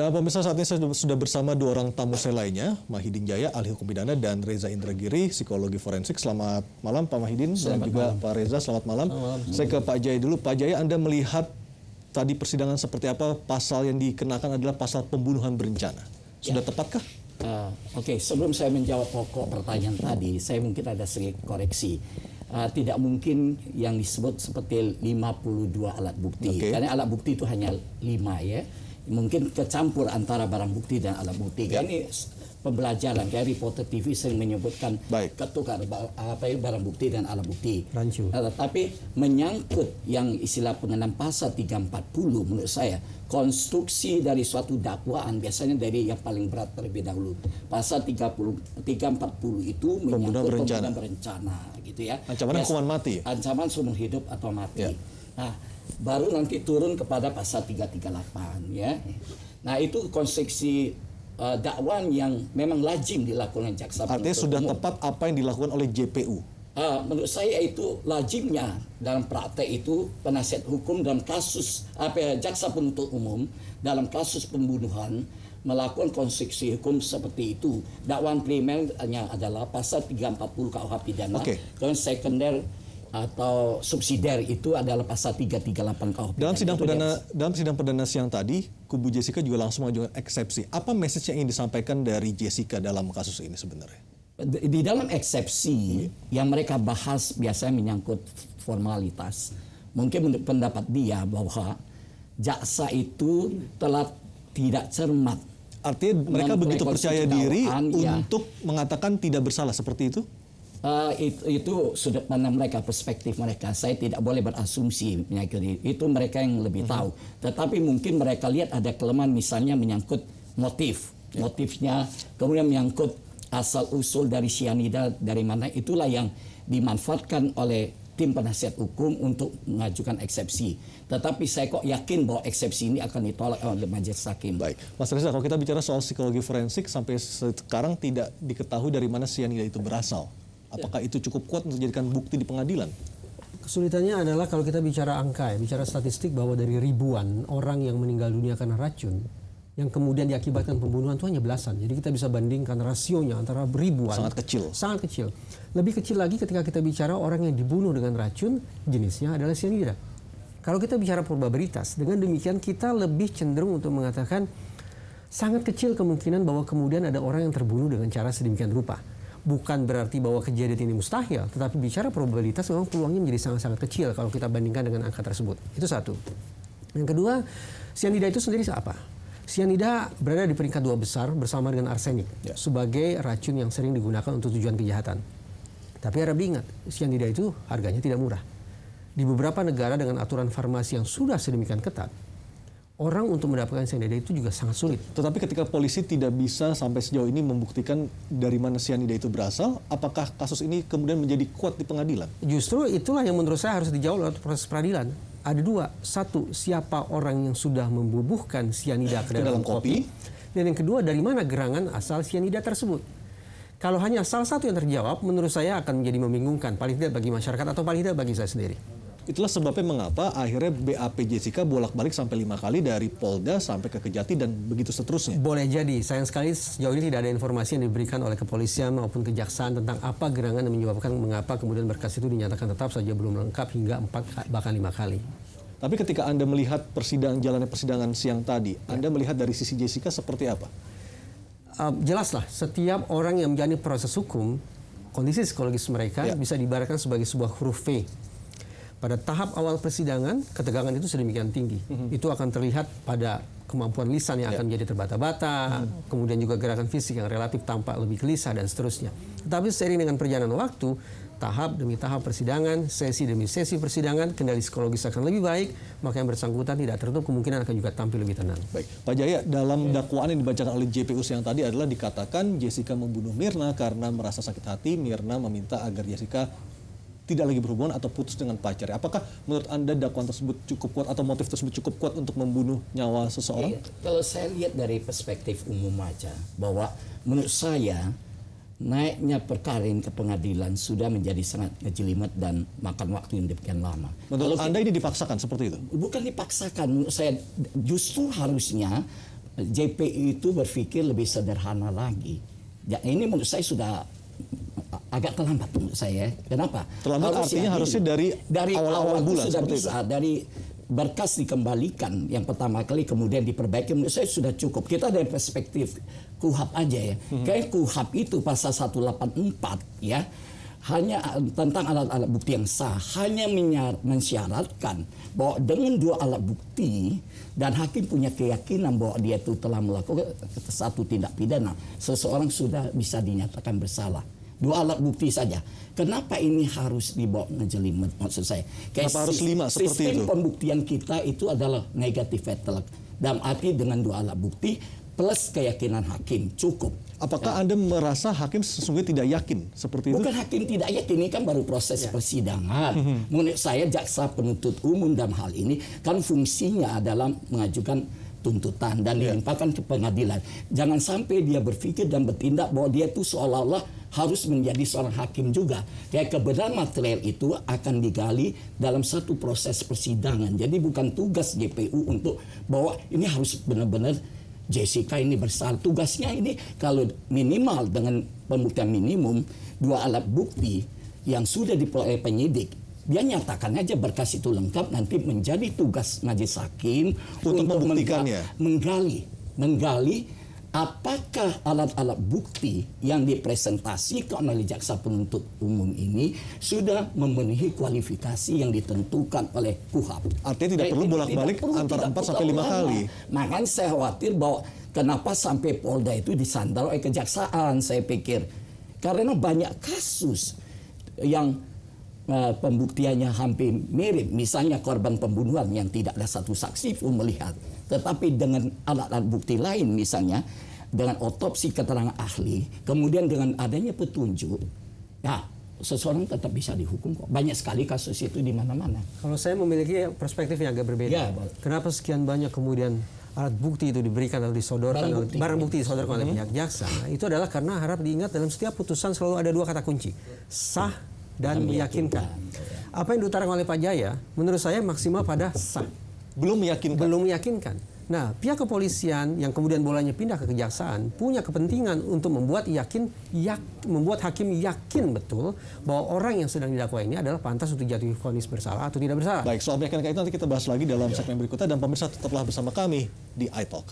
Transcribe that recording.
Dan pemirsa, saat ini saya sudah bersama dua orang tamu saya lainnya, Mahidin Jaya, ahli hukum pidana, dan Reza Indragiri, psikologi forensik. Selamat malam Pak Mahidin, dan juga Pak Reza, selamat malam. Saya ke Pak Jaya dulu. Pak Jaya, Anda melihat tadi persidangan seperti apa? Pasal yang dikenakan adalah pasal pembunuhan berencana. Sudah tepatkah? Oke, sebelum saya menjawab pokok pertanyaan tadi, saya mungkin ada sedikit koreksi. Tidak mungkin yang disebut seperti 52 alat bukti. Karena alat bukti itu hanya 5 ya. Mungkin kecampur antara barang bukti dan alat bukti. Ini pembelajaran. Kayak reporter TV sering menyebutkan ketukar barang bukti dan alat bukti. Rancu. Tapi menyangkut yang istilah pengenaan pasal 340 menurut saya, konstruksi dari suatu dakwaan biasanya dari yang paling berat terlebih dahulu. Pasal 340 itu menyangkut pembunuhan berencana gitu ya. Ancaman hukuman mati. Ancaman seumur hidup atau mati. Nah, baru nanti turun kepada pasal 338 ya. Nah, itu konstruksi dakwaan yang memang lazim dilakukan jaksa penuntut umum. Artinya sudah tepat apa yang dilakukan oleh JPU. Menurut saya itu lazimnya dalam praktek itu penasihat hukum dalam kasus jaksa penuntut umum dalam kasus pembunuhan melakukan konstruksi hukum seperti itu. Dakwaan primernya adalah pasal 340 KUH pidana, dan sekunder atau subsidiar itu adalah pasal 338 KUH pidana. Dalam sidang perdana siang tadi, kubu Jessica juga langsung mengajukan eksepsi. Apa message yang ingin disampaikan dari Jessica dalam kasus ini sebenarnya? Di dalam eksepsi yang mereka bahas biasanya menyangkut formalitas. Mungkin menurut pendapat dia bahwa jaksa itu telah tidak cermat. Artinya mereka begitu percaya diri untuk mengatakan tidak bersalah seperti itu? Itu sudut pandang mereka, perspektif mereka. Saya tidak boleh berasumsi menyangkut itu, mereka yang lebih tahu. Tetapi mungkin mereka lihat ada kelemahan, misalnya menyangkut motifnya, kemudian menyangkut asal usul dari cyanida dari mana, itulah yang dimanfaatkan oleh tim penasihat hukum untuk mengajukan eksepsi. Tetapi saya kok yakin bahwa eksepsi ini akan ditolak oleh majelis hakim. Baik, Mas Reza, kalau kita bicara soal psikologi forensik, sampai sekarang tidak diketahui dari mana cyanida itu berasal. Apakah itu cukup kuat untuk dijadikan bukti di pengadilan? Kesulitannya adalah kalau kita bicara angka, bicara statistik, bahwa dari ribuan orang yang meninggal dunia karena racun, yang kemudian diakibatkan pembunuhan itu hanya belasan. Jadi kita bisa bandingkan rasionya antara ribuan. Sangat kecil. Sangat kecil. Lebih kecil lagi ketika kita bicara orang yang dibunuh dengan racun, jenisnya adalah cyanida. Kalau kita bicara probabilitas, dengan demikian kita lebih cenderung untuk mengatakan sangat kecil kemungkinan bahwa kemudian ada orang yang terbunuh dengan cara sedemikian rupa. Bukan berarti bahwa kejadian ini mustahil, tetapi bicara probabilitas memang peluangnya menjadi sangat-sangat kecil kalau kita bandingkan dengan angka tersebut. Itu satu. Yang kedua, cyanida itu sendiri apa? Cyanida berada di peringkat 2 besar bersama dengan arsenik sebagai racun yang sering digunakan untuk tujuan kejahatan. Tapi harap diingat, cyanida itu harganya tidak murah. Di beberapa negara dengan aturan farmasi yang sudah sedemikian ketat, orang untuk mendapatkan cyanida itu juga sangat sulit. Tetapi ketika polisi tidak bisa sampai sejauh ini membuktikan dari mana cyanida itu berasal, apakah kasus ini kemudian menjadi kuat di pengadilan? Justru itulah yang menurut saya harus dijawab oleh proses peradilan. Ada dua. Satu, siapa orang yang sudah membubuhkan cyanida ke dalam kopi. Dan yang kedua, dari mana gerangan asal cyanida tersebut. Kalau hanya salah satu yang terjawab, menurut saya akan menjadi membingungkan. Paling tidak bagi masyarakat atau paling tidak bagi saya sendiri. Itulah sebabnya mengapa akhirnya BAP Jessica bolak-balik sampai 5 kali dari Polda sampai ke Kejati dan begitu seterusnya. Boleh jadi. Sayang sekali sejauh ini tidak ada informasi yang diberikan oleh kepolisian maupun kejaksaan tentang apa gerangan yang menyebabkan mengapa kemudian berkas itu dinyatakan tetap saja belum lengkap hingga 4 bahkan 5 kali. Tapi ketika Anda melihat jalannya persidangan siang tadi, Anda melihat dari sisi Jessica seperti apa? Jelaslah, setiap orang yang menjalani proses hukum, kondisi psikologis mereka bisa diibaratkan sebagai sebuah huruf V. Pada tahap awal persidangan, ketegangan itu sedemikian tinggi. Itu akan terlihat pada kemampuan lisan yang akan menjadi terbata-bata, kemudian juga gerakan fisik yang relatif tampak lebih gelisah, dan seterusnya. Tetapi seiring dengan perjalanan waktu, tahap demi tahap persidangan, sesi demi sesi persidangan, kendali psikologis akan lebih baik, maka yang bersangkutan tidak tertutup kemungkinan akan juga tampil lebih tenang. Baik, Pak Jaya, dalam dakwaan yang dibacakan oleh JPU siang tadi adalah dikatakan Jessica membunuh Mirna karena merasa sakit hati. Mirna meminta agar Jessica tidak lagi berhubungan atau putus dengan pacarnya. Apakah menurut Anda dakwaan tersebut cukup kuat atau motif tersebut cukup kuat untuk membunuh nyawa seseorang? Kalau saya lihat dari perspektif umum aja, bahwa menurut saya naiknya perkara ini ke pengadilan sudah menjadi sangat ngejelimet dan makan waktu yang demikian lama. Menurut Anda ini dipaksakan seperti itu? Bukan dipaksakan, menurut saya justru harusnya JPU itu berpikir lebih sederhana lagi. Ya, ini menurut saya sudah agak terlambat menurut saya. Kenapa? Terlambat artinya harusnya dari awal bulan sudah seperti bisa, itu. dari berkas dikembalikan yang pertama kali kemudian diperbaiki, menurut saya sudah cukup. Kita dari perspektif KUHAP aja ya. Kayak KUHAP itu pasal 184 ya, hanya tentang alat-alat bukti yang sah, hanya mensyaratkan bahwa dengan dua alat bukti dan hakim punya keyakinan bahwa dia itu telah melakukan satu tindak pidana, seseorang sudah bisa dinyatakan bersalah. Dua alat bukti saja. Kenapa ini harus dibawa ngejelimet? Maksud saya, kenapa harus 5 seperti sistem itu? Pembuktian kita itu adalah negatif fatal. Dalam arti dengan dua alat bukti plus keyakinan hakim cukup. Apakah Anda merasa hakim sesungguhnya tidak yakin seperti itu? Bukan hakim tidak yakin, ini kan baru proses persidangan. Menurut saya jaksa penuntut umum dalam hal ini kan fungsinya adalah mengajukan tuntutan dan dilimpahkan ke pengadilan. Jangan sampai dia berpikir dan bertindak bahwa dia itu seolah-olah harus menjadi seorang hakim juga. Kayak kebenaran material itu akan digali dalam satu proses persidangan. Jadi bukan tugas JPU untuk bahwa ini harus benar-benar Jessica ini bersalah. Tugasnya ini kalau minimal dengan pembuktian minimum dua alat bukti yang sudah diperoleh penyidik, dia nyatakan aja berkas itu lengkap, nanti menjadi tugas majelis hakim untuk membuktikannya, menggali apakah alat-alat bukti yang dipresentasikan oleh jaksa penuntut umum ini sudah memenuhi kualifikasi yang ditentukan oleh KUHAP. Artinya tidak perlu bolak-balik antara 4 sampai 5 kali. Makanya saya khawatir bahwa kenapa sampai Polda itu disandar oleh kejaksaan, saya pikir. Karena banyak kasus yang pembuktiannya hampir mirip. Misalnya korban pembunuhan yang tidak ada satu saksi pun melihat. Tetapi dengan alat-alat bukti lain misalnya, dengan otopsi keterangan ahli, kemudian dengan adanya petunjuk, ya seseorang tetap bisa dihukum kok. Banyak sekali kasus itu di mana-mana. Kalau saya memiliki perspektif yang agak berbeda. Ya, kenapa sekian banyak kemudian alat bukti itu diberikan atau disodorkan, barang bukti disodorkan oleh pihak jaksa? Itu adalah karena harap diingat dalam setiap putusan selalu ada dua kata kunci, sah dan meyakinkan. Apa yang diutarakan oleh Pak Jaya, menurut saya maksimal pada sah. Belum meyakinkan. Nah, pihak kepolisian yang kemudian bolanya pindah ke kejaksaan punya kepentingan untuk membuat hakim yakin betul bahwa orang yang sedang didakwa ini adalah pantas untuk jatuh vonis bersalah atau tidak bersalah. Baik, soal meyakinkan itu nanti kita bahas lagi dalam segmen berikutnya, dan pemirsa tetaplah bersama kami di iTalk.